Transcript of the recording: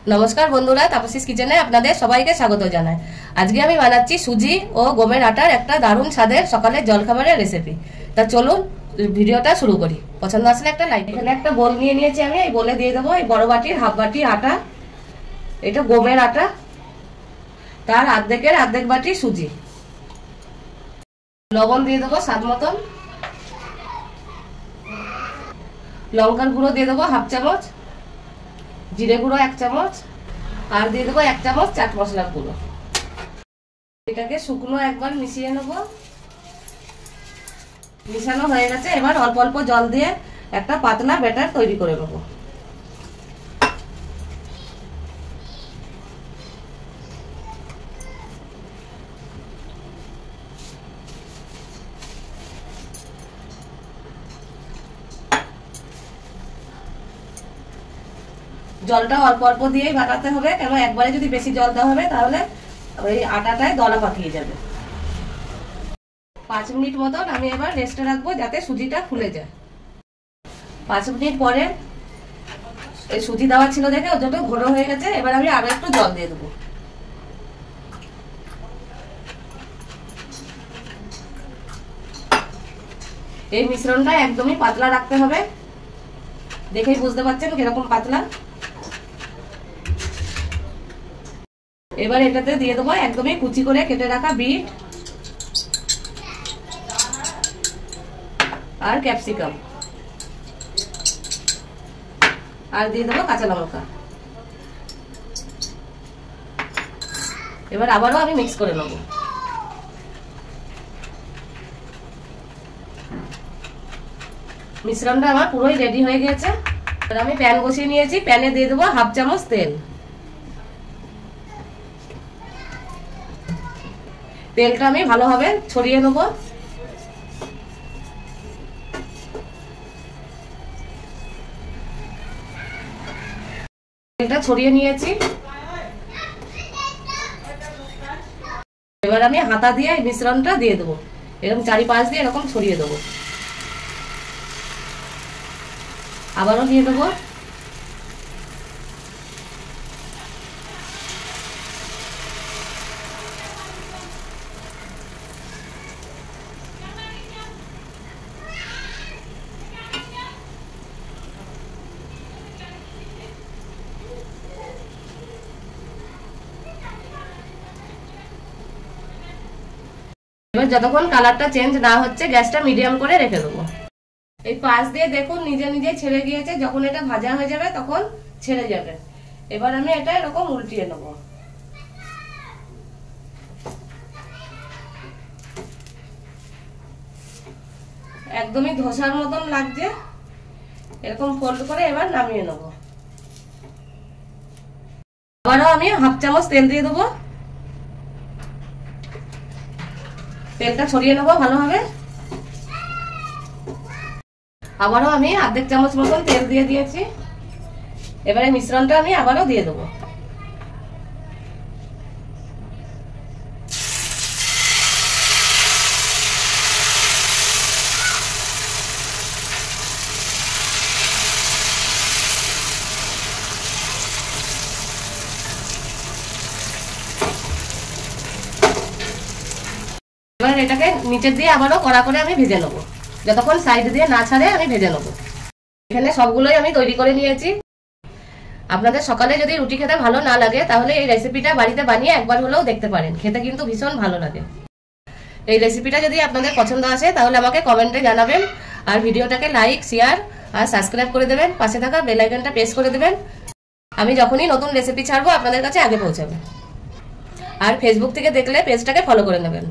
नमस्कार बंधुरा तापसीस किचेने आपनादेर सबाइके स्वागत जानाई। आजके आमी बानाच्छि सुजी और गमेर आटार एकटा दारुण स्वादेर सकालेर जलखाबारेर रेसिपि। ता चलुन भिडियोटा शुरू करी। पछंद आसले एकटा लाइक। एखाने एकटा बोल निये नियेछि आमी। एई बोले दिये देबो एई बड़ बाटिर हाफ बाटी आटा, एटा गमेर आटा, तार आर्धेकेर आर्धेक बाटी सुजी, लवण दिये देबो स्वाद मतन, लंकार गुड़ो दिये देबो हाफ चामच, जिरे गुड़ो 1 चामच और दिए देबो 1 चामच चाट मशलार गुड़ो। एटाके शुकनो एकबार मिशिए नेब। मिशानो हये गेछे, एबार अल्प अल्प जल दिए एकटा पातला बैटार तैरी करे नेब। जलटा अल्प अल्प दिए बाटाते होबे, केन एकबारे जदि बेशी जल देওয়া হবে তাহলে ওই আটাটায় দলা পাকিয়ে যাবে। 5 মিনিট মতন আমি এবার রেস্টে রাখবো যাতে সুজিটা ফুলে যায়। 5 মিনিট পরে এই সুজি দেওয়া ছিল দেখে ওটা ঘন হয়ে গেছে। এবার আমি আরো একটু জল দিয়ে দেব। এই মিশ্রণটা একদমই পাতলা রাখতে হবে। দেখেই বুঝতে পারছেন কিরকম পাতলা। এবার এটাতে দিয়ে দেবো একদমই কুচি করে কেটে রাখা বিট আর ক্যাপসিকাম, আর দিয়ে দেবো কাঁচা লঙ্কা। এবার আবারও আমি মিক্স করে নেব। মিশ্রণটা আমার পুরোই রেডি হয়ে গেছে। এবার আমি প্যান বসিয়ে নিয়েছি। প্যানে দিয়ে দেবো হাফ চামচ তেল। তেলটা আমি ভালোভাবে ছড়িয়ে নেব। তেলটা ছড়িয়ে নিয়েছি। এবার আমি হাতা দিয়ে এই মিশ্রণটা দিয়ে দেবো। এরকম চারিপাশ দিয়ে এরকম ছড়িয়ে দেবো। আবারও দিয়ে দেবো। এবার যতক্ষণ কালারটা চেঞ্জ না হচ্ছে গ্যাসটা মিডিয়াম করে রেখে দেবো। এই পাশ দিয়ে দেখুন নিজে নিজে ছেড়ে গিয়েছে। যখন এটা ভাজা হয়ে যাবে তখন ছেড়ে যাবে। এবার আমি এটা এরকম উল্টিয়ে নেব। একদমই ধোসার মতন লাগছে। এরকম ফোল্ড করে এবার নামিয়ে নেব। আবারও আমি হাফ চামচ তেল দিয়ে দেবো। তেলটা ছড়িয়ে নেবো ভালোভাবে। আবারও আমি আর্ধেক চামচ মতন তেল দিয়ে দিয়েছি। এবারে মিশ্রণটা আমি আবারও দিয়ে দেবো। এবার এটাকে নিচের দিয়ে আবারও কড়া করে আমি ভেজে নেবো। যতক্ষণ সাইড দিয়ে না ছাড়ে আমি ভেজে নেবো। এখানে সবগুলোই আমি তৈরি করে নিয়েছি। আপনাদের সকালে যদি রুটি খেতে ভালো না লাগে তাহলে এই রেসিপিটা বাড়িতে বানিয়ে একবার হলেও দেখতে পারেন। খেতে কিন্তু ভীষণ ভালো লাগে। এই রেসিপিটা যদি আপনাদের পছন্দ আসে তাহলে আমাকে কমেন্টে জানাবেন। আর ভিডিওটাকে লাইক, শেয়ার আর সাবস্ক্রাইব করে দেবেন। পাশে থাকা বেল আইকনটা প্রেস করে দেবেন। আমি যখনই নতুন রেসিপি ছাড়বো আপনাদের কাছে আগে পৌঁছাবে। আর ফেসবুক থেকে দেখলে পেজটাকে ফলো করে নেবেন।